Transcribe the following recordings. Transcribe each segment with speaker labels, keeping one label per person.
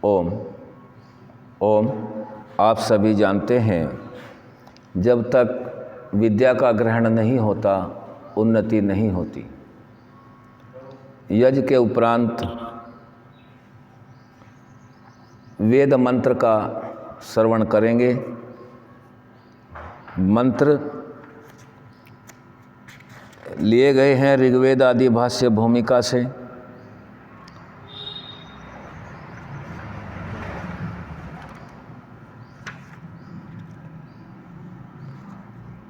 Speaker 1: ओम। ओम आप सभी जानते हैं, जब तक विद्या का ग्रहण नहीं होता उन्नति नहीं होती। यज्ञ के उपरांत वेद मंत्र का श्रवण करेंगे। मंत्र लिए गए हैं ऋग्वेद आदि भाष्य भूमिका से।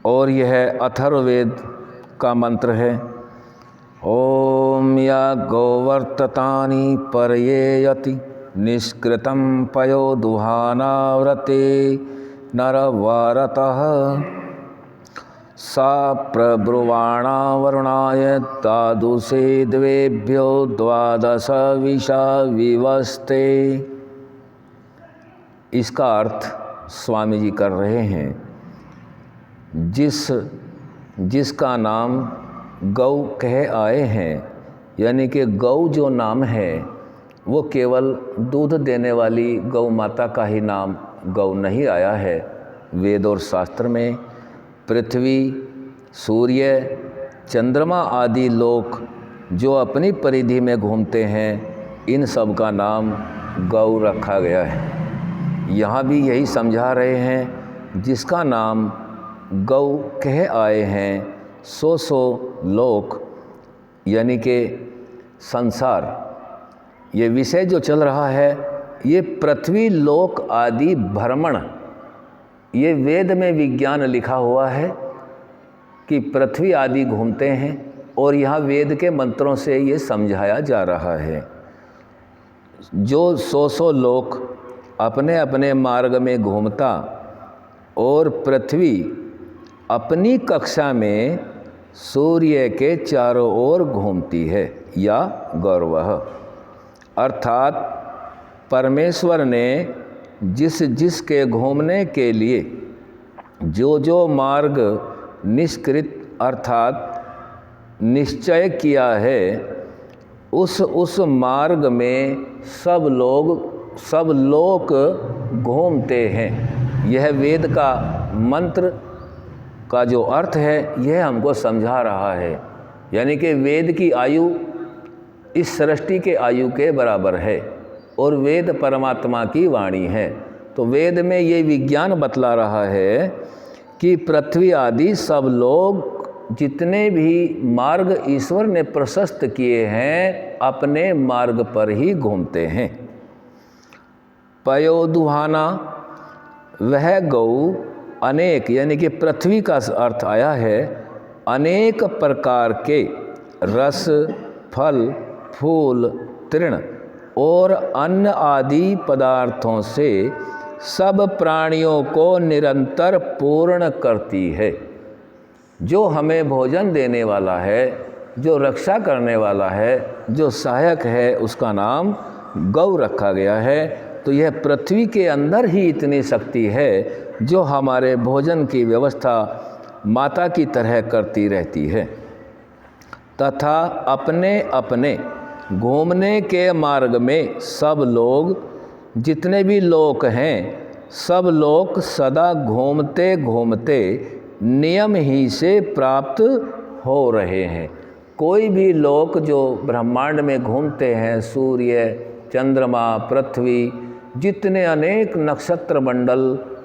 Speaker 1: और यह अथर्ववेद का मंत्र है। ओम या गोवर्ततानि परयेयति निष्कृतं पयो दुहानाव्रते नरवारतः सा प्रब्रुवाणा वरुणाय तादुषे द्वेभ्यो द्वादश विषा विवस्ते। इसका अर्थ स्वामी जी कर रहे हैं, जिसका नाम गौ कह आए हैं, यानी कि गौ जो नाम है वो केवल दूध देने वाली गौ माता का ही नाम गौ नहीं आया है। वेद और शास्त्र में पृथ्वी, सूर्य, चंद्रमा आदि लोक जो अपनी परिधि में घूमते हैं, इन सब का नाम गौ रखा गया है। यहाँ भी यही समझा रहे हैं, जिसका नाम गौ कह आए हैं, सौ लोक यानी कि संसार, ये विषय जो चल रहा है, ये पृथ्वी लोक आदि भ्रमण, ये वेद में विज्ञान लिखा हुआ है कि पृथ्वी आदि घूमते हैं, और यहाँ वेद के मंत्रों से ये समझाया जा रहा है। जो सौ लोक अपने अपने मार्ग में घूमता और पृथ्वी अपनी कक्षा में सूर्य के चारों ओर घूमती है, या गौरवः, अर्थात परमेश्वर ने जिसके घूमने के लिए जो मार्ग निष्कृत अर्थात निश्चय किया है, उस मार्ग में सब लोग घूमते हैं। यह वेद का मंत्र का जो अर्थ है, यह हमको समझा रहा है। यानी कि वेद की आयु इस सृष्टि के आयु के बराबर है, और वेद परमात्मा की वाणी है। तो वेद में ये विज्ञान बतला रहा है कि पृथ्वी आदि सब लोग जितने भी मार्ग ईश्वर ने प्रशस्त किए हैं, अपने मार्ग पर ही घूमते हैं। पयो दुहाना, वह गौ अनेक, यानी कि पृथ्वी का अर्थ आया है, अनेक प्रकार के रस, फल, फूल, तृण और अन्न आदि पदार्थों से सब प्राणियों को निरंतर पूर्ण करती है। जो हमें भोजन देने वाला है, जो रक्षा करने वाला है, जो सहायक है, उसका नाम गौ रखा गया है। तो यह पृथ्वी के अंदर ही इतनी शक्ति है जो हमारे भोजन की व्यवस्था माता की तरह करती रहती है, तथा अपने अपने घूमने के मार्ग में सब लोग, जितने भी लोक हैं, सब लोग सदा घूमते घूमते नियम ही से प्राप्त हो रहे हैं। कोई भी लोक जो ब्रह्मांड में घूमते हैं, सूर्य, चंद्रमा, पृथ्वी, जितने अनेक नक्षत्र मंडल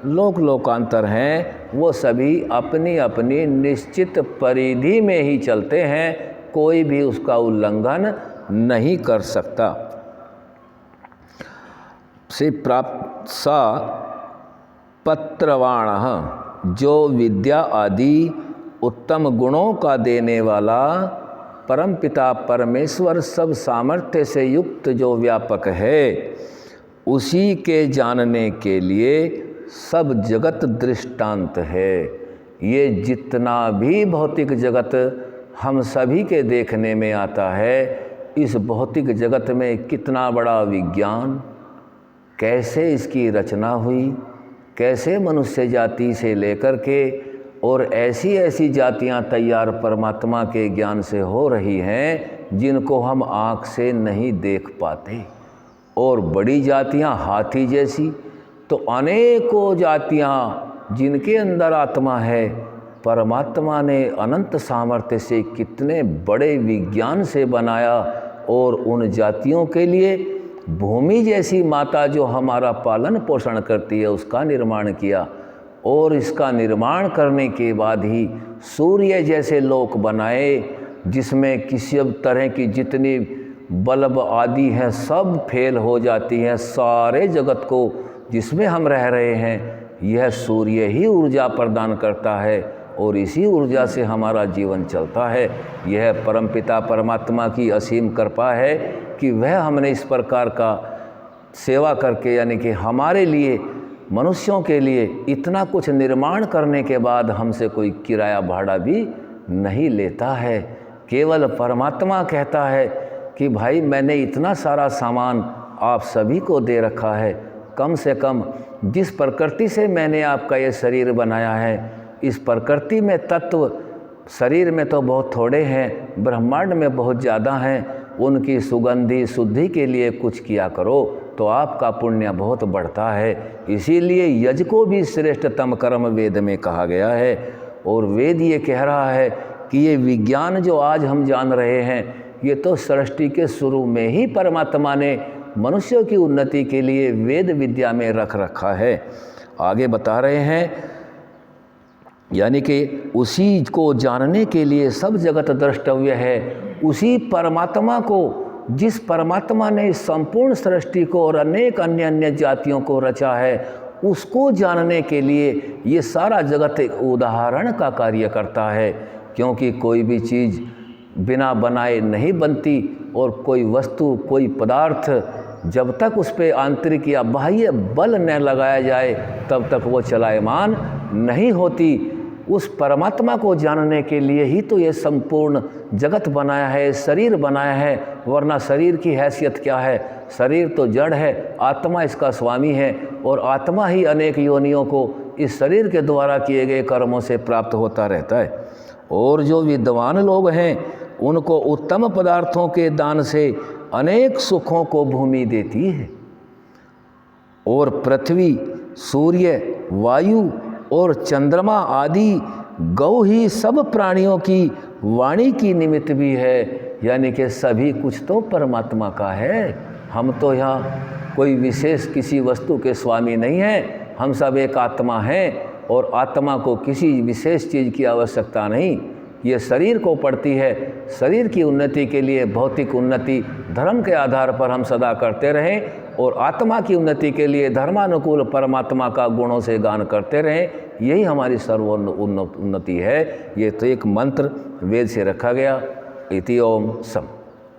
Speaker 1: लोकांतर हैं, वो सभी अपनी अपनी निश्चित परिधि में ही चलते हैं। कोई भी उसका उल्लंघन नहीं कर सकता। से प्राप्त सा पत्रवाण, जो विद्या आदि उत्तम गुणों का देने वाला परमपिता परमेश्वर सब सामर्थ्य से युक्त जो व्यापक है, उसी के जानने के लिए सब जगत दृष्टांत है। ये जितना भी भौतिक जगत हम सभी के देखने में आता है, इस भौतिक जगत में कितना बड़ा विज्ञान, कैसे इसकी रचना हुई, कैसे मनुष्य जाति से लेकर के और ऐसी ऐसी जातियां तैयार परमात्मा के ज्ञान से हो रही हैं, जिनको हम आँख से नहीं देख पाते। और बड़ी जातियाँ हाथी जैसी। तो अनेकों जातियाँ जिनके अंदर आत्मा है, परमात्मा ने अनंत सामर्थ्य से कितने बड़े विज्ञान से बनाया और उन जातियों के लिए भूमि जैसी माता जो हमारा पालन पोषण करती है उसका निर्माण किया। और इसका निर्माण करने के बाद ही सूर्य जैसे लोक बनाए जिसमें किसी तरह की जितनी बल्ब आदि हैं सब फेल हो जाती हैं। सारे जगत को जिसमें हम रह रहे हैं यह सूर्य ही ऊर्जा प्रदान करता है और इसी ऊर्जा से हमारा जीवन चलता है। यह परमपिता परमात्मा की असीम कृपा है कि वह हमने इस प्रकार का सेवा करके यानी कि हमारे लिए मनुष्यों के लिए इतना कुछ निर्माण करने के बाद हमसे कोई किराया भाड़ा भी नहीं लेता है। केवल परमात्मा कहता है कि भाई मैंने इतना सारा सामान आप सभी को दे रखा है, कम से कम जिस प्रकृति से मैंने आपका ये शरीर बनाया है इस प्रकृति में तत्व शरीर में तो बहुत थोड़े हैं, ब्रह्मांड में बहुत ज़्यादा हैं, उनकी सुगंधि शुद्धि के लिए कुछ किया करो तो आपका पुण्य बहुत बढ़ता है। इसीलिए यज्ञ को भी श्रेष्ठतम कर्म वेद में कहा गया है। और वेद ये कह रहा है कि ये विज्ञान जो आज हम जान रहे हैं ये तो सृष्टि के शुरू में ही परमात्मा ने मनुष्यों की उन्नति के लिए वेद विद्या में रख रखा है। आगे बता रहे हैं यानी कि उसी को जानने के लिए सब जगत द्रष्टव्य है। उसी परमात्मा को जिस परमात्मा ने इस संपूर्ण सृष्टि को और अनेक अन्य अन्य जातियों को रचा है उसको जानने के लिए ये सारा जगत एक उदाहरण का कार्य करता है। क्योंकि कोई भी चीज़ बिना बनाए नहीं बनती और कोई वस्तु कोई पदार्थ जब तक उस पर आंतरिक या बाह्य बल न लगाया जाए तब तक वो चलायमान नहीं होती। उस परमात्मा को जानने के लिए ही तो ये संपूर्ण जगत बनाया है, शरीर बनाया है, वरना शरीर की हैसियत क्या है। शरीर तो जड़ है, आत्मा इसका स्वामी है और आत्मा ही अनेक योनियों को इस शरीर के द्वारा किए गए कर्मों से प्राप्त होता रहता है। और जो विद्वान लोग हैं उनको उत्तम पदार्थों के दान से अनेक सुखों को भूमि देती है। और पृथ्वी, सूर्य, वायु और चंद्रमा आदि गौ ही सब प्राणियों की वाणी की निमित्त भी है। यानी कि सभी कुछ तो परमात्मा का है। हम तो यहाँ कोई विशेष किसी वस्तु के स्वामी नहीं हैं, हम सब एक आत्मा हैं और आत्मा को किसी विशेष चीज़ की आवश्यकता नहीं। ये शरीर को पड़ती है। शरीर की उन्नति के लिए भौतिक उन्नति धर्म के आधार पर हम सदा करते रहें और आत्मा की उन्नति के लिए धर्मानुकूल परमात्मा का गुणों से गान करते रहें। यही हमारी सर्वोन्नति है। ये तो एक मंत्र वेद से रखा गया। इति ओम सम।